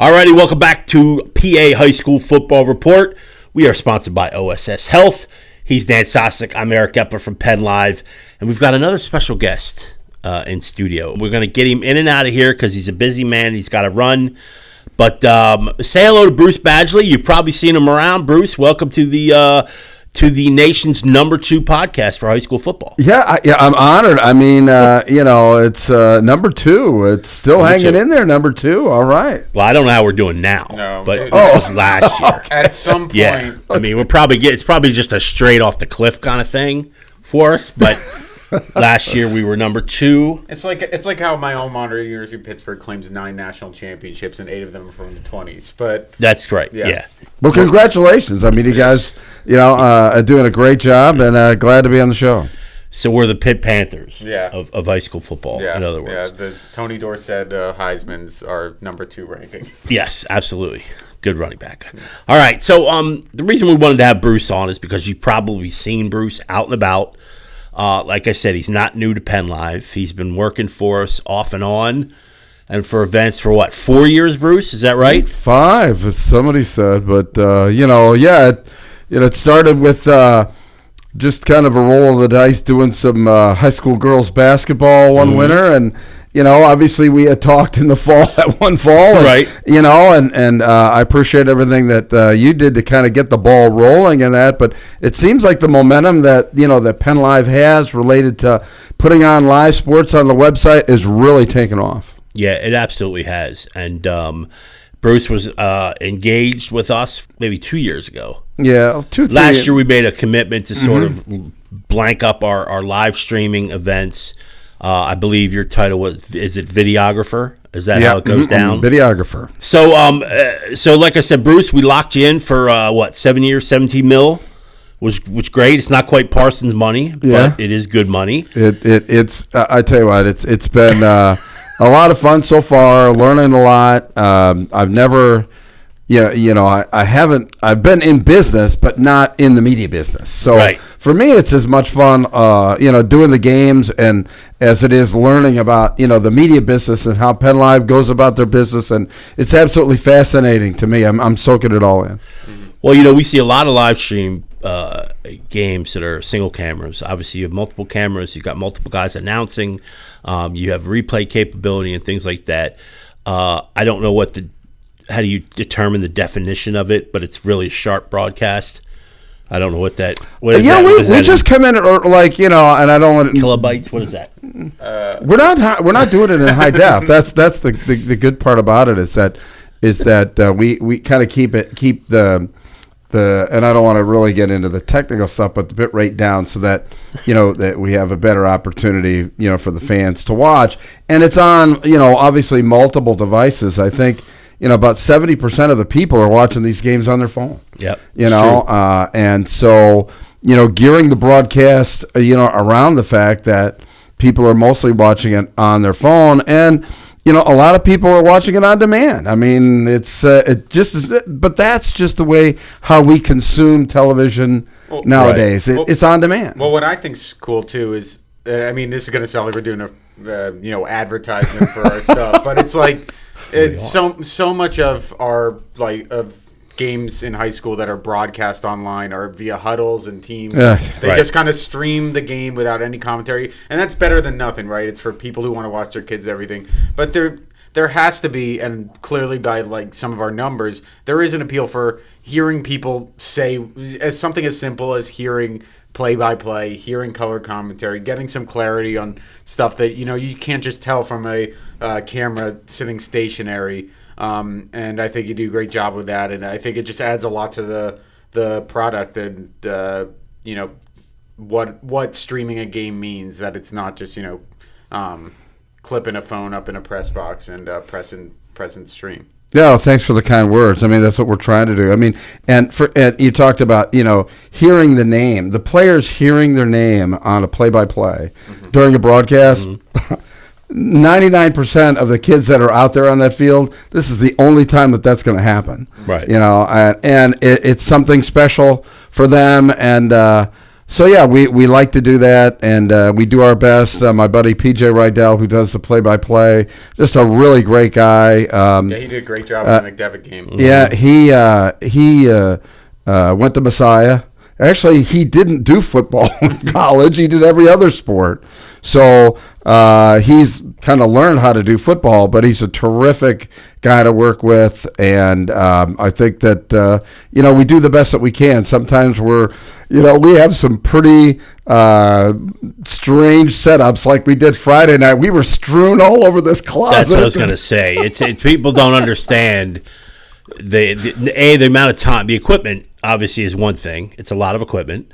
Alrighty, welcome back to PA High School Football Report. We are sponsored by OSS Health. He's Dan Sostek. I'm Eric Epler from PennLive. And we've got another special guest in studio. We're going to get him in and out of here because he's a busy man. He's got to run. But say hello to Bruce Badgley. You've probably seen him around. Bruce, welcome to the nation's number 2 podcast for high school football. Yeah, I'm honored. I mean, it's number 2. It's still hanging in there, number 2. All right. Well, I don't know how we're doing now, but it was last year. At some point. Yeah. I mean, it's probably just a straight off the cliff kind of thing for us, but last year we were number 2. It's like how my alma mater, University of Pittsburgh, claims 9 national championships and 8 of them are from the 20s. But that's right. Yeah. Well, congratulations. I mean, you guys, are doing a great job, and glad to be on the show. So we're the Pitt Panthers of high school football, in other words. Yeah, the Tony Dorsett Heisman's our number 2 ranking. Yes, absolutely. Good running back. All right, so the reason we wanted to have Bruce on is because you've probably seen Bruce out and about. Like I said, he's not new to PennLive. He's been working for us off and on. And for events for 4 years, Bruce? Is that right? 5, as somebody said. But, it started with just kind of a roll of the dice doing some high school girls basketball one winter. And, obviously we had talked in the fall, that one fall. And, right. And I appreciate everything that you did to kind of get the ball rolling in that. But it seems like the momentum that, that PennLive has related to putting on live sports on the website is really taking off. Yeah, it absolutely has. And Bruce was engaged with us maybe 2 years ago. Yeah, 2 3 Last year we made a commitment to sort of blank up our live streaming events. I believe your title is it videographer? Is that how it goes down? Videographer. So like I said, Bruce, we locked you in for 7 years, $17 million. Was great. It's not quite Parsons money, but it is good money. It's I tell you what, it's been a lot of fun so far. Learning a lot. I've never, I haven't. I've been in business, but not in the media business. So for me, it's as much fun, doing the games and as it is learning about the media business and how PennLive goes about their business, and it's absolutely fascinating to me. I'm soaking it all in. Well, we see a lot of live stream games that are single cameras. Obviously, you have multiple cameras. You've got multiple guys announcing. You have replay capability and things like that. I don't know how do you determine the definition of it, but it's really a sharp broadcast. I don't know what that. What is that? We just come in and I don't want kilobytes. What is that? We're not doing it in high def. That's the good part about it is that we kind of keep the and I don't want to really get into the technical stuff, but the bit rate down so that that we have a better opportunity for the fans to watch, and it's on obviously multiple devices. I think about 70% of the people are watching these games on their phone. Yep. And so gearing the broadcast around the fact that people are mostly watching it on their phone, and a lot of people are watching it on demand. I mean, but that's just the way how we consume television nowadays. It's on demand. Well, what I think's cool too is, this is going to sound like we're doing a, advertisement for our stuff, but it's like so much of our of games in high school that are broadcast online are via huddles and teams. They just kind of stream the game without any commentary, and that's better than nothing, right? It's for people who want to watch their kids and everything. But there has to be, and clearly by some of our numbers, there is an appeal for hearing people say something as simple as hearing play-by-play, hearing color commentary, getting some clarity on stuff that you can't just tell from a camera sitting stationary. And I think you do a great job with that, and I think it just adds a lot to the product, and what streaming a game means, that it's not just clipping a phone up in a press box and press and stream. Yeah, thanks for the kind words. I mean, that's what we're trying to do. I mean, and you talked about hearing the name, the players hearing their name on a play-by-play during a broadcast. 99% of the kids that are out there on that field, this is the only time that's going to happen. Right. And it's something special for them, and So yeah, we like to do that, and we do our best. My buddy PJ Rydell, who does the play-by-play, just a really great guy. Yeah, he did a great job in the McDevitt game. Yeah, he went to Messiah. Actually, he didn't do football in college. He did every other sport. So he's kind of learned how to do football, but he's a terrific guy to work with. And I think that, we do the best that we can. Sometimes we have some pretty strange setups like we did Friday night. We were strewn all over this closet. That's what I was going to say. It's people don't understand the amount of time. The equipment obviously is one thing. It's a lot of equipment.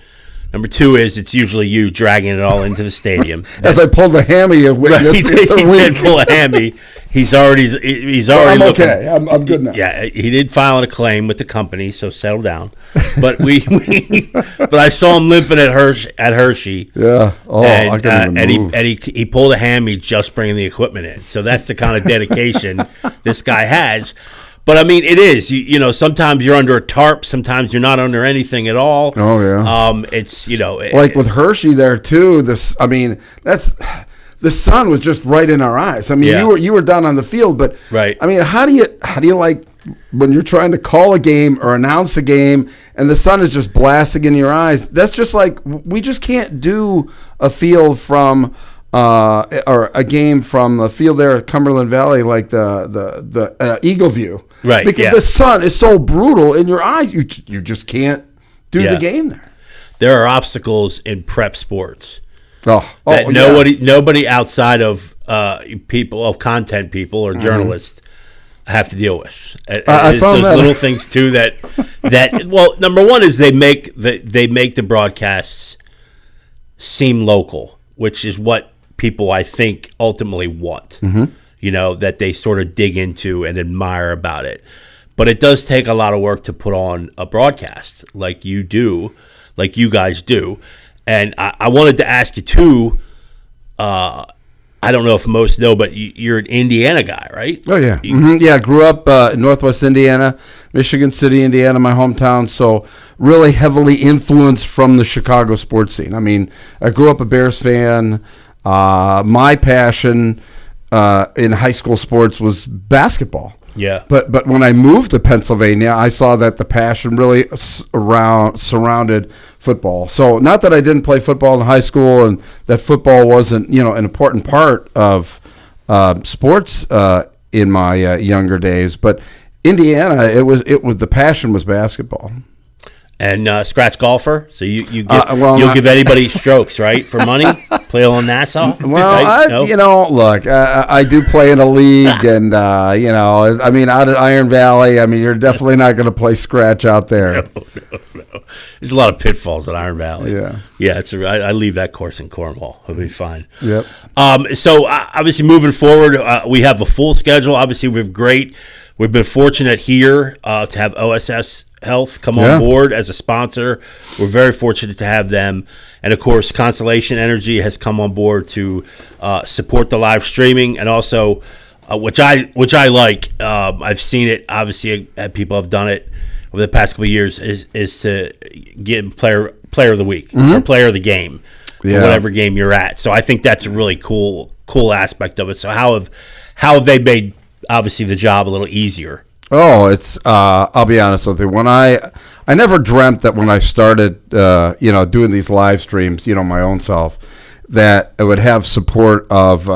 Number two is it's usually you dragging it all into the stadium. As I pulled the hammy, you witnessed he did pull a hammy. He's already I'm looking, okay. I'm good now. Yeah, he did file a claim with the company, so settle down. But but I saw him limping at Hershey. Yeah. Oh, I couldn't even move. And he pulled a hammy just bringing the equipment in. So that's the kind of dedication this guy has. But I mean, it is. Sometimes you're under a tarp. Sometimes you're not under anything at all. Oh yeah. It's like with Hershey there too. The sun was just right in our eyes. I mean, Yeah. you were down on the field, but Right. I mean, how do you like when you're trying to call a game or announce a game and the sun is just blasting in your eyes? That's just like we just can't do a field from. Or a game from the field there at Cumberland Valley, like the Eagle View, Right, Because yeah. the sun is so brutal in your eyes, you just can't do the game there. There are obstacles in prep sports Oh, that nobody outside of content people or journalists have to deal with. I It's found those that. little things too that well, number one is they make the broadcasts seem local, which is what people I think ultimately want. That they sort of dig into and admire about it. But it does take a lot of work to put on a broadcast like you guys do. And I wanted to ask you too, I don't know if most know, but you're an Indiana guy, right? Oh, yeah. Yeah, grew up in Northwest Indiana, Michigan City, Indiana, my hometown. So really heavily influenced from the Chicago sports scene. I mean, I grew up a Bears fan. My passion in high school sports was basketball. Yeah. But when I moved to Pennsylvania, I saw that the passion really surrounded football. So not that I didn't play football in high school and that football wasn't, an important part of sports in my younger days, but Indiana, it was the passion was basketball. And scratch golfer, so you'll not- give anybody strokes, right, for money? Play on Nassau? Well, right? No? Look, I do play in a league, and I mean, out at Iron Valley, I mean, you're definitely not going to play scratch out there. No. There's a lot of pitfalls at Iron Valley. Yeah. I leave that course in Cornwall. It'll be fine. Yep. So obviously, moving forward, we have a full schedule. Obviously, we've been fortunate here to have OSS Health come on board as a sponsor. We're very fortunate to have them, and of course Constellation Energy has come on board to support the live streaming, and also which I like. I've seen it, obviously people have done it over the past couple of years, is to give player of the week or player of the game for whatever game you're at. So I think that's a really cool aspect of it. So how have they made obviously the job a little easier? Oh, it's I'll be honest with you. When I never dreamt that when I started doing these live streams, my own self, that it would have support of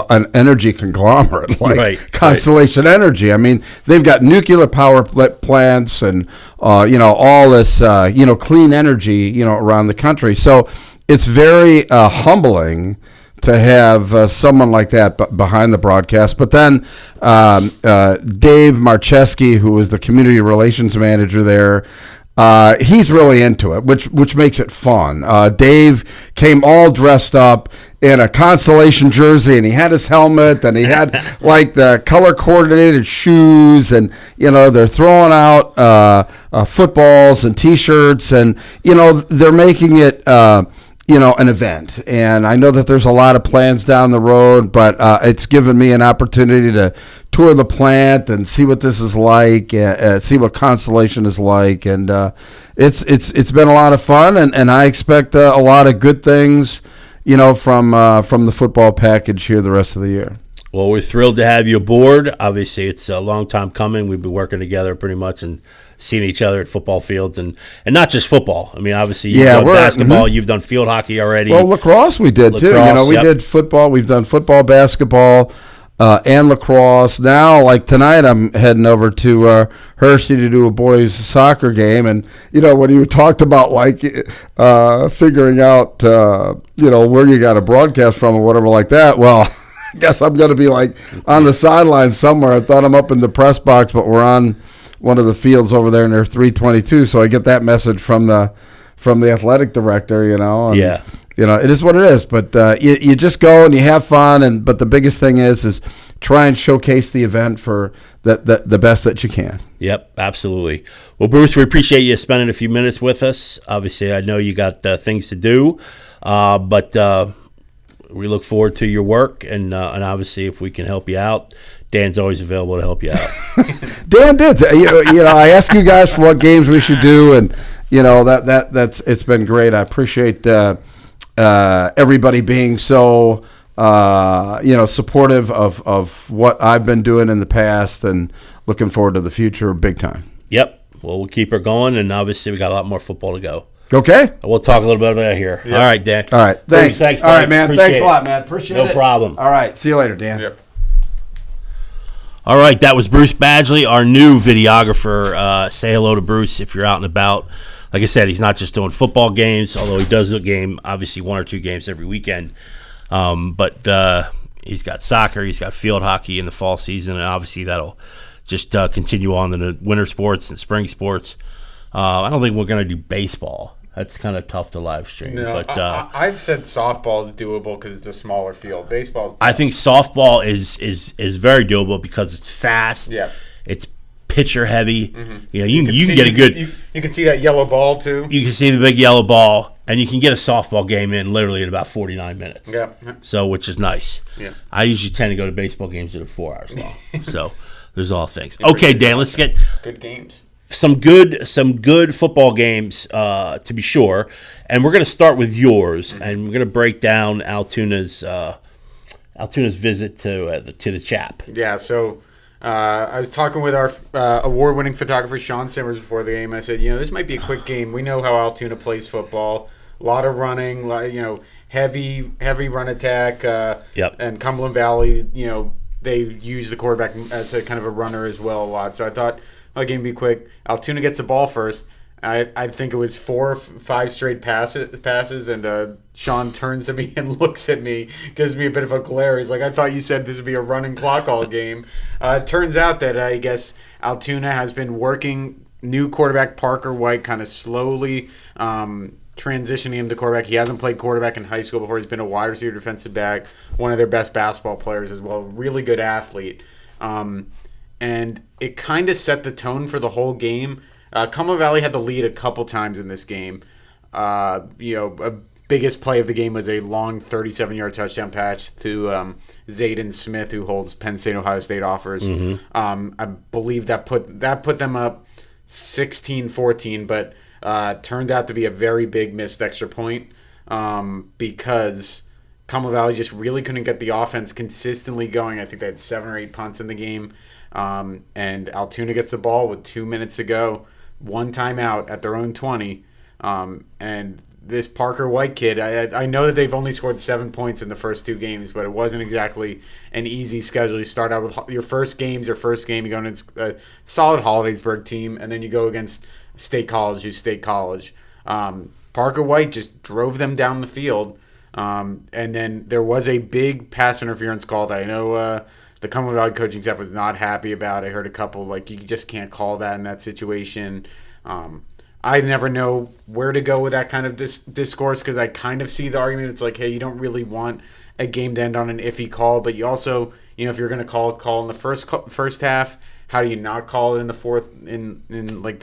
an energy conglomerate like Constellation Energy. I mean, they've got nuclear power plants and all this clean energy around the country. So it's very humbling to have someone like that behind the broadcast. But then Dave Marcheski, who is the community relations manager there, he's really into it, which makes it fun. Dave came all dressed up in a Constellation jersey, and he had his helmet, and he had like the color coordinated shoes, and they're throwing out footballs and T-shirts, and they're making it an event. And I know that there's a lot of plans down the road, but it's given me an opportunity to tour the plant and see what this is like, see what Constellation is like. And it's been a lot of fun, and I expect a lot of good things, from the football package here the rest of the year. Well, we're thrilled to have you aboard. Obviously, it's a long time coming. We've been working together pretty much and seeing each other at football fields, and not just football. I mean, obviously, you've done basketball, you've done field hockey already. Well, lacrosse we did too. We did football. We've done football, basketball, and lacrosse. Now, like tonight, I'm heading over to Hershey to do a boys' soccer game, and when you talked about like figuring out where you got to broadcast from or whatever like that, well. I guess I'm going to be like on the sideline somewhere. I thought I'm up in the press box, but we're on one of the fields over there, and they're 322. So I get that message from the athletic director, and, yeah. It is what it is. But you just go and you have fun. But the biggest thing is try and showcase the event for the best that you can. Yep, absolutely. Well, Bruce, we appreciate you spending a few minutes with us. Obviously, I know you got things to do, but we look forward to your work, and obviously, if we can help you out, Dan's always available to help you out. Dan did. I asked you guys for what games we should do, and that's it's been great. I appreciate everybody being so supportive of what I've been doing in the past, and looking forward to the future big time. Yep. Well, we'll keep her going, and obviously, we got a lot more football to go. Okay. We'll talk a little bit about that here. Yep. All right, Dan. All right. Thanks. All right, man. Thanks a lot, man. Appreciate it. No problem. All right. See you later, Dan. Yep. All right. That was Bruce Badgley, our new videographer. Say hello to Bruce if you're out and about. Like I said, he's not just doing football games, although he does a game, obviously 1 or 2 games every weekend. But he's got soccer, he's got field hockey in the fall season, and obviously that'll just continue on in the winter sports and spring sports. I don't think we're going to do baseball. That's kind of tough to live stream. No, but I've said softball is doable because it's a smaller field. Baseball's I think softball is very doable because it's fast. Yeah. It's pitcher heavy. Mm-hmm. You can get a good. You can see that yellow ball too. You can see the big yellow ball, and you can get a softball game in literally in about 49 minutes. Yeah. So, which is nice. Yeah. I usually tend to go to baseball games that are 4 hours long. So, there's all things. Okay, Dan, let's get good games. Some good football games, to be sure, and we're going to start with yours, and we're going to break down Altoona's visit to the Chap. Yeah, so I was talking with our award-winning photographer Sean Simmers before the game. I said, this might be a quick game. We know how Altoona plays football, a lot of running, heavy run attack. Yep. And Cumberland Valley, they use the quarterback as a kind of a runner as well a lot. So I thought. The game be quick. Altoona gets the ball first. I think it was 4 or 5 straight passes, and Sean turns to me and looks at me, gives me a bit of a glare. He's like, I thought you said this would be a running clock all game. It turns out that I guess Altoona has been working new quarterback Parker White kind of slowly transitioning him to quarterback. He hasn't played quarterback in high school before. He's been a wide receiver, defensive back, one of their best basketball players as well. Really good athlete. And it kind of set the tone for the whole game. Cumberland Valley had the lead a couple times in this game. A biggest play of the game was a long 37-yard touchdown pass to Zayden Smith, who holds Penn State Ohio State offers. Mm-hmm. I believe that put them up 16-14, but turned out to be a very big missed extra point because Cumberland Valley just really couldn't get the offense consistently going. I think they had 7 or 8 punts in the game. And Altoona gets the ball with 2 minutes to go, 1 timeout at their own 20. And this Parker White kid, I know that they've only scored 7 points in the first 2 games, but it wasn't exactly an easy schedule. You start out with your first game, you go against a solid Hollidaysburg team, and then you go against State College, who's State College. Parker White just drove them down the field. And then there was a big pass interference call that I know the Cumberland Valley coaching staff was not happy about. I heard a couple, you just can't call that in that situation. I never know where to go with that kind of discourse because I kind of see the argument. It's like, hey, you don't really want a game to end on an iffy call, but you also, if you're going to call in the first half, how do you not call it in the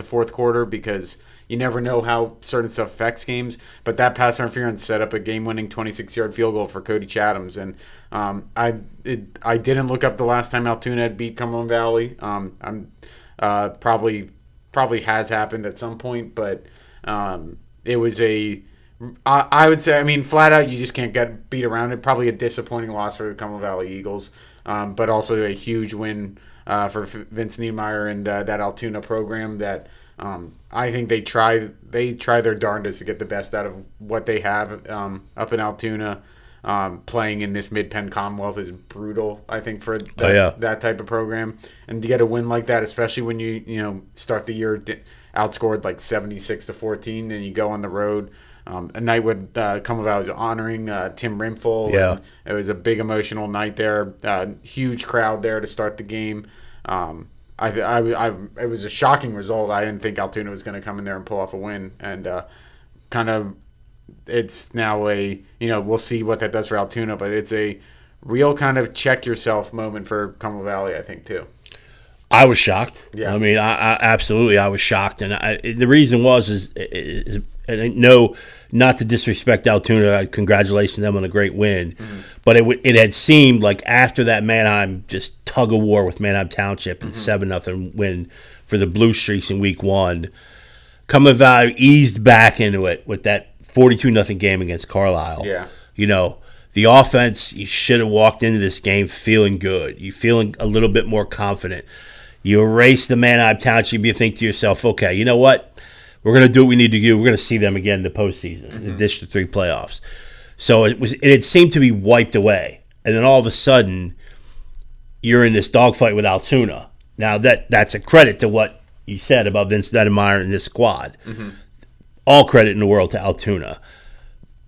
fourth quarter, because you never know how certain stuff affects games. But that pass interference set up a game-winning 26-yard field goal for Cody Chatham's. And I didn't look up the last time Altoona had beat Cumberland Valley. Probably has happened at some point, but it was I would say, I mean, flat out, you just can't get beat around it. Probably a disappointing loss for the Cumberland Valley Eagles, but also a huge win for Vince Niemeyer and that Altoona program that I think they try their darndest to get the best out of what they have up in Altoona. Playing in this Mid-Penn Commonwealth is brutal, I think, for that type of program. And to get a win like that, especially when you start the year outscored like 76-14, and you go on the road. A night with Cumberland Valley was honoring Tim Rimful. Yeah. It was a big emotional night there. Huge crowd there to start the game. It was a shocking result. I didn't think Altoona was going to come in there and pull off a win. And it's now we'll see what that does for Altoona, but it's a real kind of check yourself moment for Cumberland Valley, I think, too. I was shocked. Yeah. I mean, I absolutely, I was shocked. And the reason was, no, not to disrespect Altoona, congratulations them on a great win. Mm-hmm. But it had seemed like after that Manheim just tug of war with Manheim Township and 7-0 win for the Blue Streaks in week 1, Cumberland Valley eased back into it with that 42-0 game against Carlisle. Yeah. The offense, you should have walked into this game feeling good. You feeling a little bit more confident. You erase the Manheim Township, you think to yourself, okay, you know what? We're going to do what we need to do. We're going to see them again in the postseason, the District 3 playoffs. So it had seemed to be wiped away. And then all of a sudden, you're in this dogfight with Altoona. Now, that's a credit to what you said about Vince Niemeyer and this squad. Mm-hmm. All credit in the world to Altoona.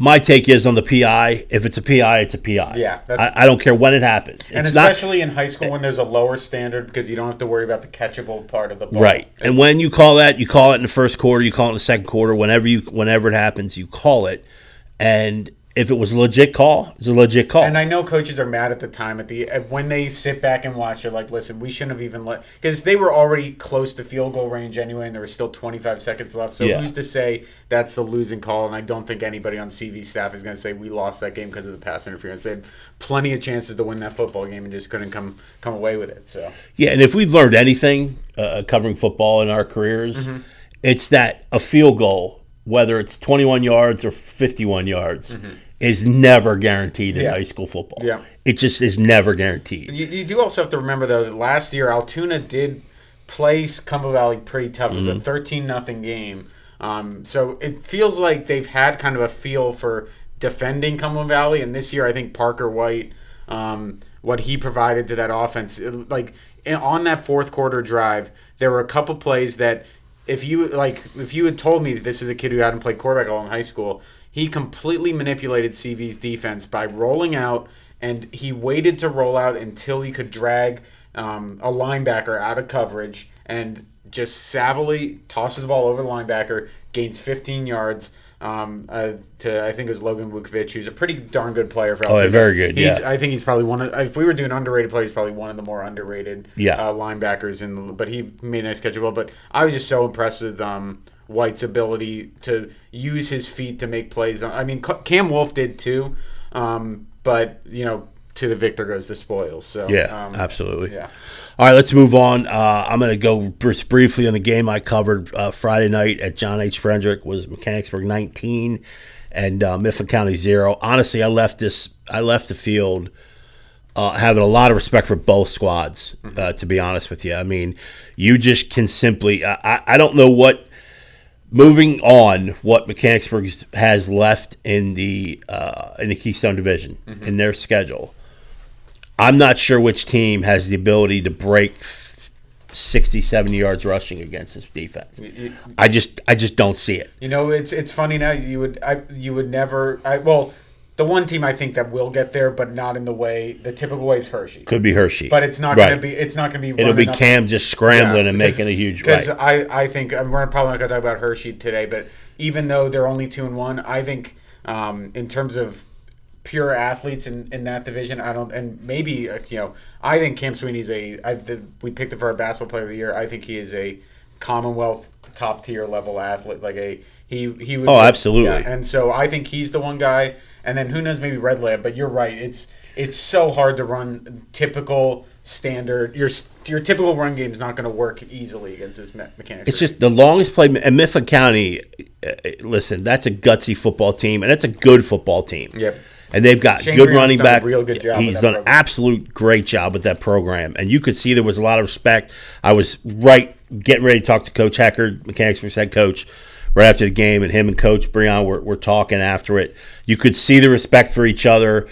My take is on the PI, if it's a PI, it's a PI. Yeah. I don't care when it happens. And especially in high school when there's a lower standard, because you don't have to worry about the catchable part of the ball. Right. And when you call that, you call it in the first quarter, you call it in the second quarter, whenever it happens, you call it. And if it was a legit call, it's a legit call. And I know coaches are mad at the time when they sit back and watch. They're like, "Listen, we shouldn't have even because they were already close to field goal range anyway, and there was still 25 seconds left. So who's to say that's the losing call?" And I don't think anybody on CV staff is going to say we lost that game because of the pass interference. They had plenty of chances to win that football game and just couldn't come away with it. So yeah, and if we've learned anything covering football in our careers, it's that a field goal, whether it's 21 yards or 51 yards. Is never guaranteed in high school football. Yeah. It just is never guaranteed. You do also have to remember, though, that last year Altoona did play Cumberland Valley pretty tough. It was a 13-0 game. So it feels like they've had kind of a feel for defending Cumberland Valley. And this year, I think Parker White, what he provided to that offense, on that fourth quarter drive, there were a couple plays that if you had told me that this is a kid who hadn't played quarterback all in high school, he completely manipulated CV's defense by rolling out, and he waited to roll out until he could drag a linebacker out of coverage and just savvily tosses the ball over the linebacker, gains 15 yards to, I think it was Logan Vukovic, who's a pretty darn good player for Altoona. Oh, very good, I think he's probably if we were doing underrated players, he's probably one of the more underrated linebackers. But he made a nice catch of the ball. But I was just so impressed with White's ability to use his feet to make plays. I mean, Cam Wolf did too, but to the victor goes the spoils. So absolutely. Yeah. All right, let's move on. I'm going to go just briefly on the game I covered Friday night at John H. Frederick. Was Mechanicsburg 19 and Mifflin County 0. Honestly, I left the field having a lot of respect for both squads. To be honest with you, I mean, you just can simply. I don't know what. Moving on, what Mechanicsburg has left in the Keystone Division in their schedule, I'm not sure which team has the ability to break 60, 70 yards rushing against this defense. I just don't see it. It's funny now. You would never. The one team I think that will get there, but not in the typical way, is Hershey. Could be Hershey, but it's not going to be. It's not going to be. It'll be Cam just scrambling and making a huge play. Because I think we're probably not going to talk about Hershey today, but even though they're only 2-1, I think in terms of pure athletes in that division. And maybe I think Cam Sweeney's we picked him for our basketball player of the year. I think he is a Commonwealth top tier level athlete. Like he would. Oh, absolutely. Yeah, and so I think he's the one guy. And then who knows, maybe Red Lab. But you're right. It's so hard to run typical standard. Your typical run game is not going to work easily against this mechanic. It's just the longest play. And Mifflin County, listen, that's a gutsy football team, and that's a good football team. Yep. And they've got Shane good Green's running done a back. real good job He's with that done an program. absolute great job with that program. And you could see there was a lot of respect. I was getting ready to talk to Coach Hecker, Mechanicsburg's head coach, right after the game, and him and Coach Breon were talking after it. You could see the respect for each other.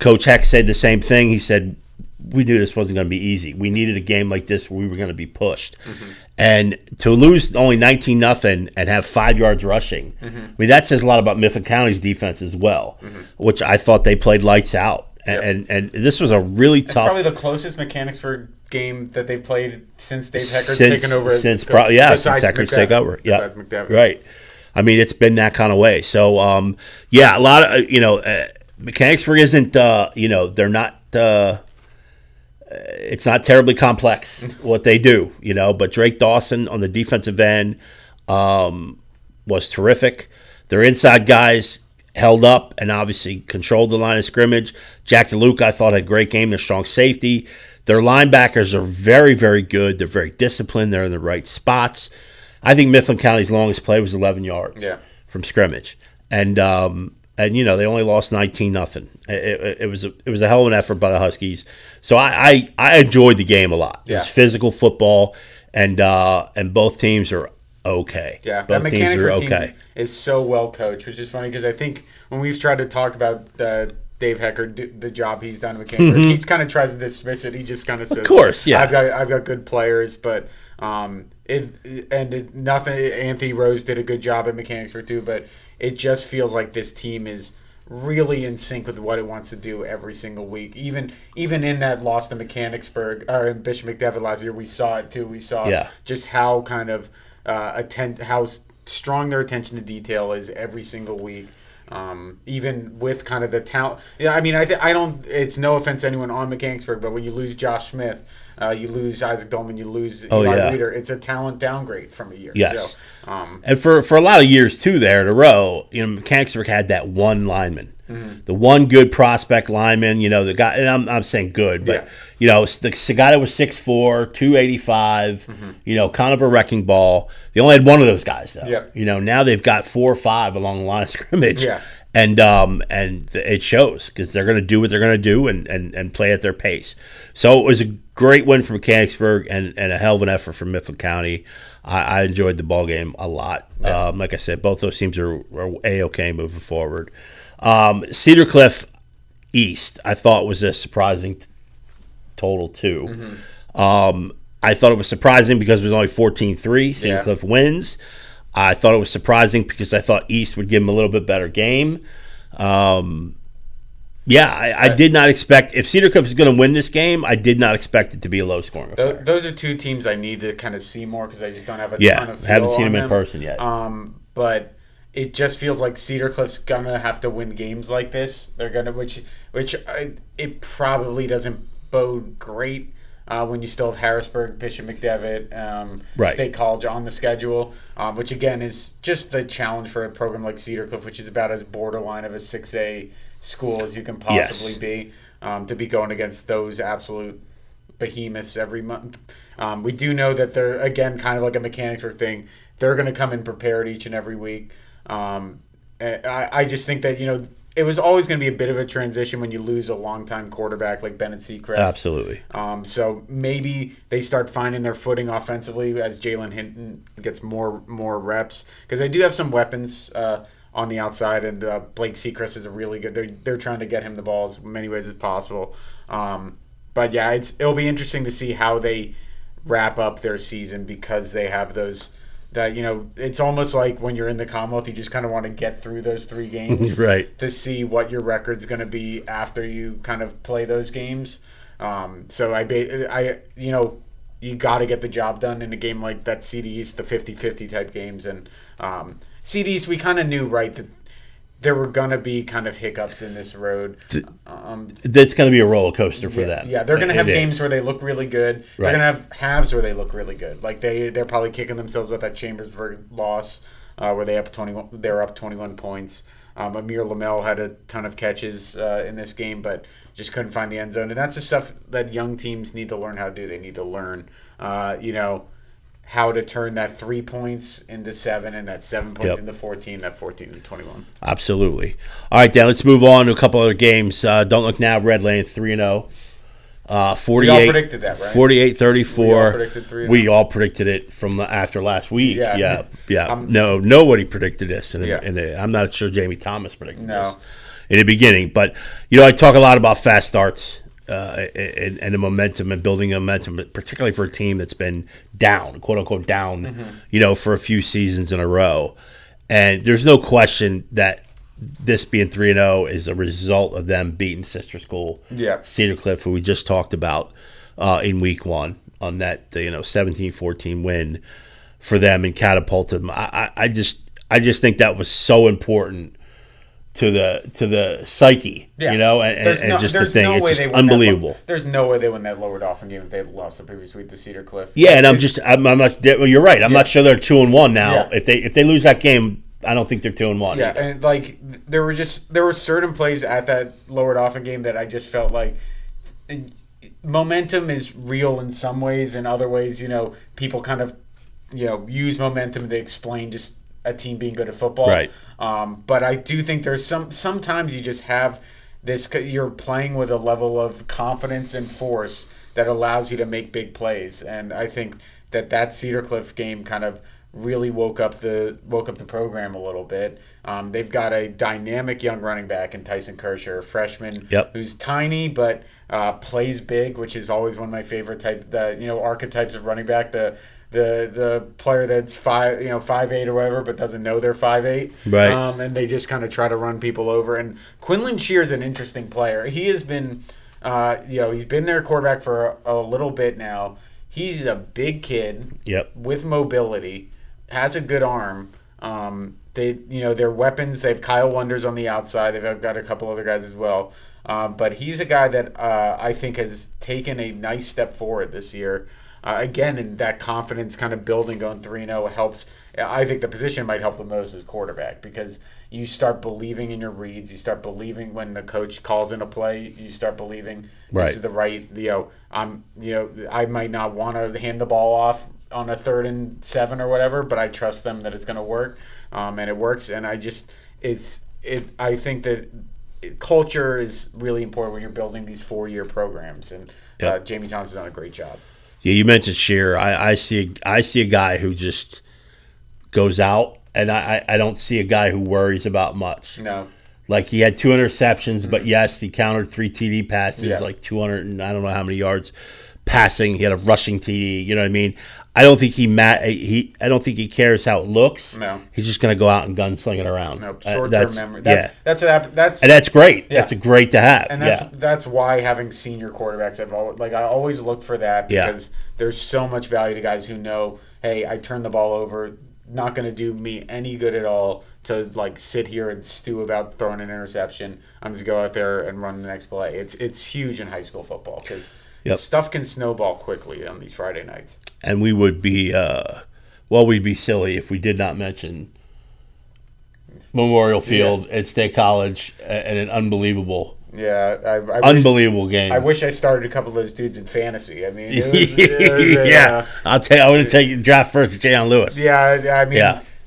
Coach Heck said the same thing. He said, we knew this wasn't going to be easy. We needed a game like this where we were going to be pushed. Mm-hmm. And to lose only 19-0 and have 5 yards rushing, I mean, that says a lot about Mifflin County's defense as well, which I thought they played lights out. And this was a really It's tough. probably the closest Mechanicsburg game that they've played since Dave Hecker's taken over. Since Hecker's taken over. Yeah, right. I mean, it's been that kind of way. So, a lot of Mechanicsburg isn't. They're not. It's not terribly complex what they do, But Drake Dawson on the defensive end was terrific. Their inside guys held up and obviously controlled the line of scrimmage. Jack DeLuca, I thought, had a great game. They're strong safety. Their linebackers are very, very good. They're very disciplined. They're in the right spots. I think Mifflin County's longest play was 11 yards from scrimmage. And they only lost 19-0. It was a hell of an effort by the Huskies. So I enjoyed the game a lot. It was physical football, and both teams are okay. Yeah, both that teams are Mechanicsburg okay. team is so well coached, which is funny because I think when we've tried to talk about Dave Hecker, the job he's done with Mechanicsburg, he kind of tries to dismiss it. He just kind of says, "Of course, yeah, I've got good players, but nothing. Anthony Rose did a good job at Mechanicsburg too, but it just feels like this team is really in sync with what it wants to do every single week. Even in that loss to Mechanicsburg or in Bishop McDevitt last year, we saw it too. We saw just how kind of how strong their attention to detail is every single week. Even with kind of the talent. Yeah, I mean, I don't. It's no offense to anyone on Mechanicsburg, but when you lose Josh Smith, you lose Isaac Dolman, you lose Eli Reeder, it's a talent downgrade from a year. Yes. So, and for a lot of years too, there in a row, Mechanicsburg had that one lineman, the one good prospect lineman. The guy, and I'm saying good, but the guy that was 6'4", 285, kind of a wrecking ball. They only had one of those guys though. Yep. Now they've got 4 or 5 along the line of scrimmage. Yeah. And it shows because they're going to do what they're going to do and play at their pace. So it was a great win for Mechanicsburg and a hell of an effort from Mifflin County. I enjoyed the ball game a lot. Yeah. Like I said, both those teams are A-OK moving forward. Cedar Cliff East, I thought was a surprising total too. I thought it was surprising because it was only 14-3. Cedar Cliff wins. I thought it was surprising because I thought East would give them a little bit better game. I did not expect – if Cedar Cliff is going to win this game, I did not expect it to be a low-scoring affair. Those are two teams I need to kind of see more because I just don't have a ton of feel haven't seen on them in person yet. But it just feels like Cedar Cliff's going to have to win games like this. They're going to – it probably doesn't bode great when you still have Harrisburg, Bishop McDevitt, State College on the schedule, which again is just the challenge for a program like Cedar Cliff, which is about as borderline of a 6A school as you can possibly be, to be going against those absolute behemoths every month. We do know that they're, again, kind of like a Mechanicsburg thing. They're going to come in prepared each and every week. I just think that, it was always going to be a bit of a transition when you lose a longtime quarterback like Bennett Seacrest. Absolutely. So maybe they start finding their footing offensively as Jalen Hinton gets more reps. Because they do have some weapons on the outside, and Blake Seacrest is a really good. They're trying to get him the ball as many ways as possible. But yeah, it'll be interesting to see how they wrap up their season because they have those. That it's almost like when you're in the Commonwealth, you just kind of want to get through those 3 games, right? To see what your record's going to be after you kind of play those games. So you got to get the job done in a game like that. CD East, the 50-50 type games, and CD East, we kind of knew, right, that there were going to be kind of hiccups in this road. That's going to be a roller coaster for them. Yeah, they're going to have games where they look really good. They're Right. going to have halves where they look really good. Like they're probably kicking themselves with that Chambersburg loss where they were up 21 points. Amir Lamel had a ton of catches in this game, but just couldn't find the end zone. And that's the stuff that young teams need to learn how to do. They need to learn, how to turn that 3 points into 7 and that 7 points into 14, that 14 into 21. Absolutely. All right, Dan, let's move on to a couple other games. Don't Look Now, Redland 3-0. 48, We all predicted that, right? 48-34. We all predicted 3-0. We all predicted it from after last week. Yeah. No, nobody predicted this. And Yeah. I'm not sure Jamie Thomas predicted No. this in the beginning. But, I talk a lot about fast starts and the momentum and building momentum, particularly for a team that's been down, quote-unquote down, for a few seasons in a row. And there's no question that this being 3-0 is a result of them beating sister school, Cedar Cliff, who we just talked about in week 1 on that 17-14 win for them and catapulted them. I just think that was so important to the psyche, and just the thing. It's just unbelievable. There's no way they win that Lower Dauphin game if they lost the previous week to Cedar Cliff. Yeah, and I'm not. Well, you're right. I'm not sure they're 2-1 now. Yeah. If they lose that game, I don't think they're 2-1. Yeah, either. and there were certain plays at that Lower Dauphin game that I just felt like momentum is real in some ways, in other ways, people kind of use momentum to explain just a team being good at football. Right. But I do think there's sometimes you just have this. You're playing with a level of confidence and force that allows you to make big plays, and I think that Cedar Cliff game kind of really woke up the program a little bit. They've got a dynamic young running back in Tyson Kersher, a freshman who's tiny but plays big, which is always one of my favorite archetypes of running back. The player that's 5'8" or whatever, but doesn't know they're 5'8", right? And they just kind of try to run people over. And Quinlan Shear's an interesting player. He has been, he's been their quarterback for a little bit now. He's a big kid, with mobility, has a good arm. Their weapons. They have Kyle Wonders on the outside. They've got a couple other guys as well. But he's a guy that I think has taken a nice step forward this year. Again, and that confidence kind of building, going 3-0 helps. I think the position might help the most as quarterback, because you start believing in your reads. You start believing when the coach calls in a play. You start believing this is the right. I might not want to hand the ball off on a 3rd and 7 or whatever, but I trust them that it's going to work, and it works. And I think that culture is really important when you're building these 4-year programs, and Jamie Thomas has done a great job. Yeah, you mentioned Shearer. I see a guy who just goes out, and I don't see a guy who worries about much. No. Like, he had 2 interceptions, but yes, he countered 3 TD passes, like 200 and I don't know how many yards passing. He had a rushing TD. You know what I mean? I don't think I don't think he cares how it looks. No. He's just going to go out and gunsling it around. No, short-term memory. And That's great. Yeah. That's great to have. And that's why having senior quarterbacks, I always look for that, because there's so much value to guys who know, hey, I turned the ball over, not going to do me any good at all to sit here and stew about throwing an interception. I'm just going to go out there and run the next play. It's huge in high school football, because stuff can snowball quickly on these Friday nights. And we would be, we'd be silly if we did not mention Memorial Field at State College and an unbelievable game. I wish I started a couple of those dudes in fantasy. I mean, I'll tell you, I would take draft first to Jayon Lewis.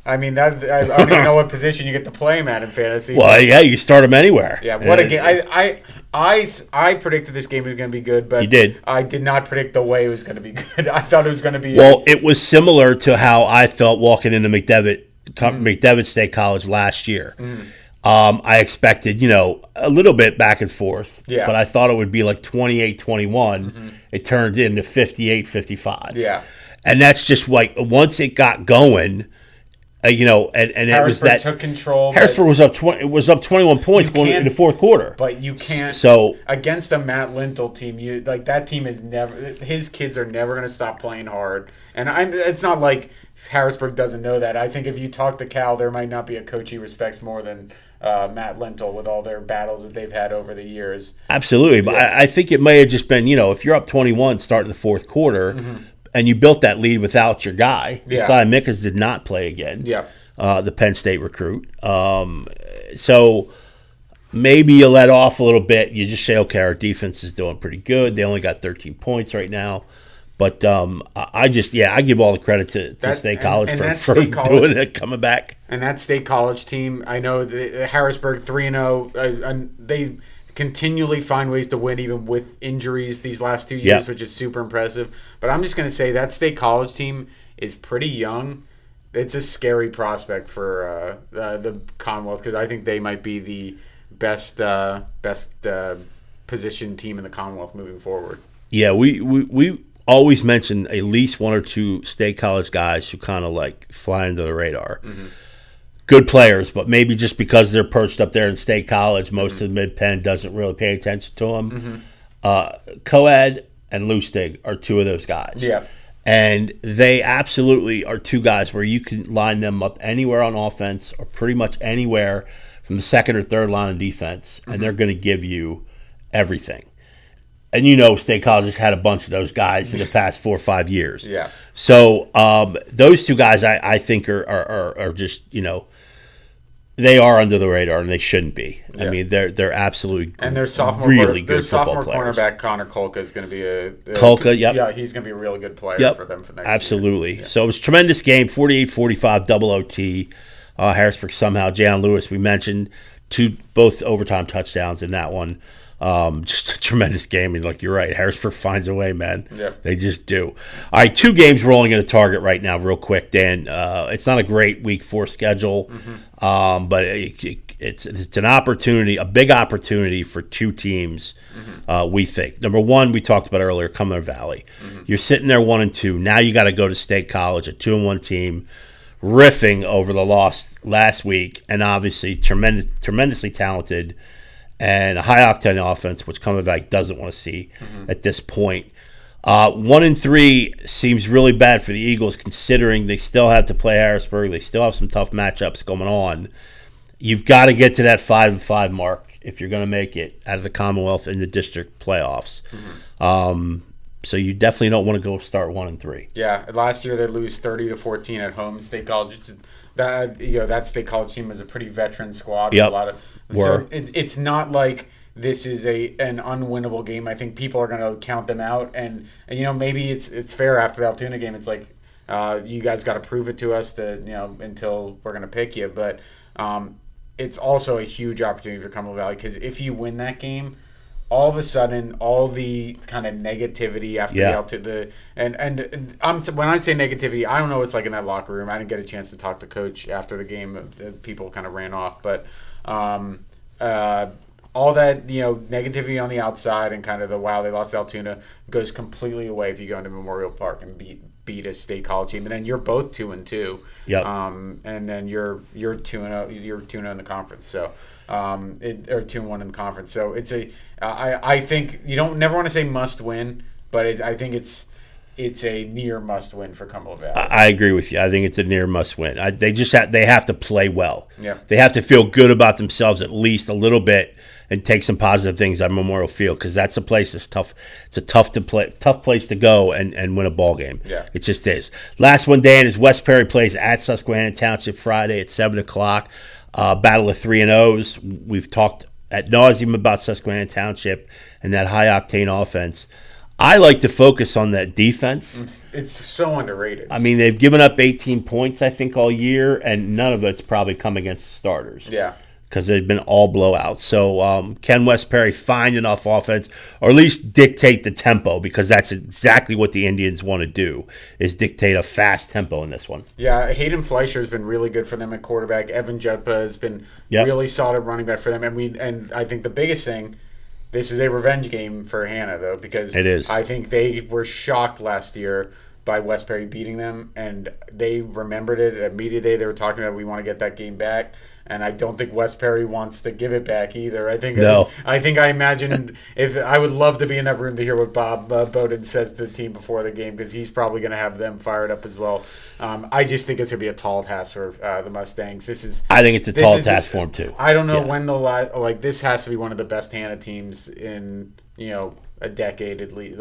I mean, I don't even know what position you get to play him at in fantasy. Well, you start him anywhere. Yeah, what a game! I predicted this game was going to be good, but you did. I did not predict the way it was going to be good. I thought it was going to be. Well, it was similar to how I felt walking into McDevitt State College last year. I expected, a little bit back and forth, but I thought it would be like 28-21. It turned into 58-55. Yeah. And that's just once it got going, And it was that took control. Harrisburg was up 20. It was up 21 points going into the fourth quarter. But you can't. So against a Matt Lintel team, that team is never. His kids are never going to stop playing hard. And it's not like Harrisburg doesn't know that. I think if you talk to Cal, there might not be a coach he respects more than Matt Lintel with all their battles that they've had over the years. Absolutely, but I think it may have just been if you're up 21 starting the fourth quarter. Mm-hmm. And you built that lead without your guy. Yeah. Josiah Mickens did not play again. Yeah. The Penn State recruit. So maybe you let off a little bit. You just say, okay, our defense is doing pretty good. They only got 13 points right now. But I give all the credit to State College for doing it, coming back. And that State College team, I know the Harrisburg 3-0, they continually find ways to win even with injuries these last 2 years, which is super impressive. But I'm just going to say that State College team is pretty young. It's a scary prospect for the Commonwealth because I think they might be the best positioned team in the Commonwealth moving forward. Yeah, we always mention at least one or two State College guys who kind of like fly under the radar. Mm-hmm. Good players, but maybe just because they're perched up there in State College, most of the Mid-Penn doesn't really pay attention to them. Mm-hmm. Coed and Lustig are two of those guys. Yeah. And they absolutely are two guys where you can line them up anywhere on offense or pretty much anywhere from the second or third line of defense, and they're going to give you everything. And State College has had a bunch of those guys in the past 4 or 5 years. Yeah. So those two guys I think are just, they are under the radar, and they shouldn't be. Yeah. I mean, they're absolutely and their sophomore really good sophomore players. Cornerback Connor Kolka is going to be Kolka. Yep. Yeah, he's going to be a really good player for them for next year. Absolutely. Yeah. So it was a tremendous game, 48-45, double OT. Harrisburg somehow, Jalen Lewis, we mentioned, both overtime touchdowns in that one. Just a tremendous game. And you're right, Harrisburg finds a way, man. Yeah. They just do. All right, 2 games we're only going to target right now real quick, Dan. It's not a great week 4 schedule, but it's an opportunity, a big opportunity for 2 teams, we think. Number 1, we talked about earlier, Cumberland Valley. You're sitting there 1-2. Now you got to go to State College, a 2-1 team, riffing over the loss last week, and obviously tremendously talented and a high-octane offense, which Cumberland Valley doesn't want to see at this point. 1-3 seems really bad for the Eagles, considering they still have to play Harrisburg. They still have some tough matchups going on. You've got to get to that 5-5 mark if you're going to make it out of the Commonwealth in the district playoffs. So you definitely don't want to go start 1-3. Yeah, last year they lose 30-14 at home. State College, that State College team is a pretty veteran squad. Yep. So it's not like this is an unwinnable game. I think people are going to count them out, and maybe it's fair after the Altoona game. It's like you guys got to prove it to us until we're going to pick you. But it's also a huge opportunity for Cumberland Valley because if you win that game, all of a sudden, all the kind of negativity after the Altoona, and when I say negativity, I don't know what's like in that locker room. I didn't get a chance to talk to Coach after the game. People kind of ran off, but all that negativity on the outside and kind of the they lost to Altoona goes completely away if you go into Memorial Park and beat a State College team, and then you're both 2-2. Yep. And then you're 2-0. You're 2-0 in the conference. So or 2-1 in the conference. So it's I think you don't never want to say must win, but I think it's a near must win for Cumberland Valley. I agree with you. I think it's a near must win. They have to play well. Yeah. They have to feel good about themselves at least a little bit and take some positive things on Memorial Field because that's a place that's tough. It's a tough place to go and win a ball game. Yeah. It just is. Last one, Dan, is West Perry plays at Susquehanna Township Friday at 7:00. Battle of 3-0s. We've talked ad nauseum about Susquehanna Township and that high-octane offense. I like to focus on that defense. It's so underrated. I mean, they've given up 18 points, I think, all year, and none of it's probably come against the starters. Yeah. Because they've been all blowouts. So can West Perry find enough offense, or at least dictate the tempo? Because that's exactly what the Indians want to do, is dictate a fast tempo in this one. Yeah, Hayden Fleischer has been really good for them at quarterback. Evan Judpa has been really solid running back for them. And I think the biggest thing, this is a revenge game for Hannah, though, because it is. I think they were shocked last year by West Perry beating them, and they remembered it immediately. They were talking about, we want to get that game back. And I don't think West Perry wants to give it back either. I imagine if I would love to be in that room to hear what Bob Bowden says to the team before the game, because he's probably going to have them fired up as well. I just think it's going to be a tall task for the Mustangs. I think it's a tall task for them too. I don't know when this has to be one of the best Hannah teams in a decade at least,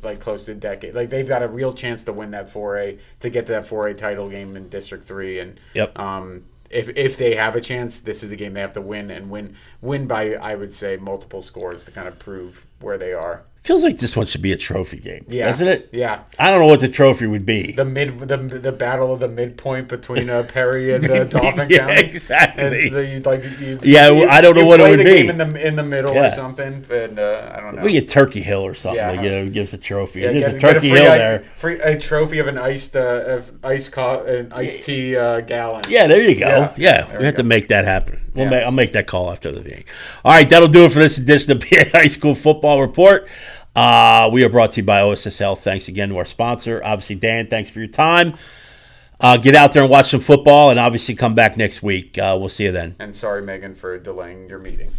like close to a decade. Like, they've got a real chance to win that 4A, to get to that 4A title game in District 3, and If they have a chance, this is the game they have to win, and win by, I would say, multiple scores to kind of prove where they are. Feels like this one should be a trophy game, doesn't it? Yeah. I don't know what the trophy would be. The battle of the midpoint between Perry and Dauphin County. Exactly. I don't know what it would be. Game in the middle or something, and I don't know. We get Turkey Hill or something. Yeah. Gives a trophy. Yeah, There's a Turkey Hill there. A trophy of an iced tea gallon. Yeah, there you go. Yeah, we have to make that happen. I'll make that call after the meeting. All right, that'll do it for this edition of PA High School Football Report. We are brought to you by OSS Health. Thanks again to our sponsor. Obviously, Dan, thanks for your time. Get out there and watch some football, and obviously come back next week. We'll see you then. And sorry, Megan, for delaying your meeting.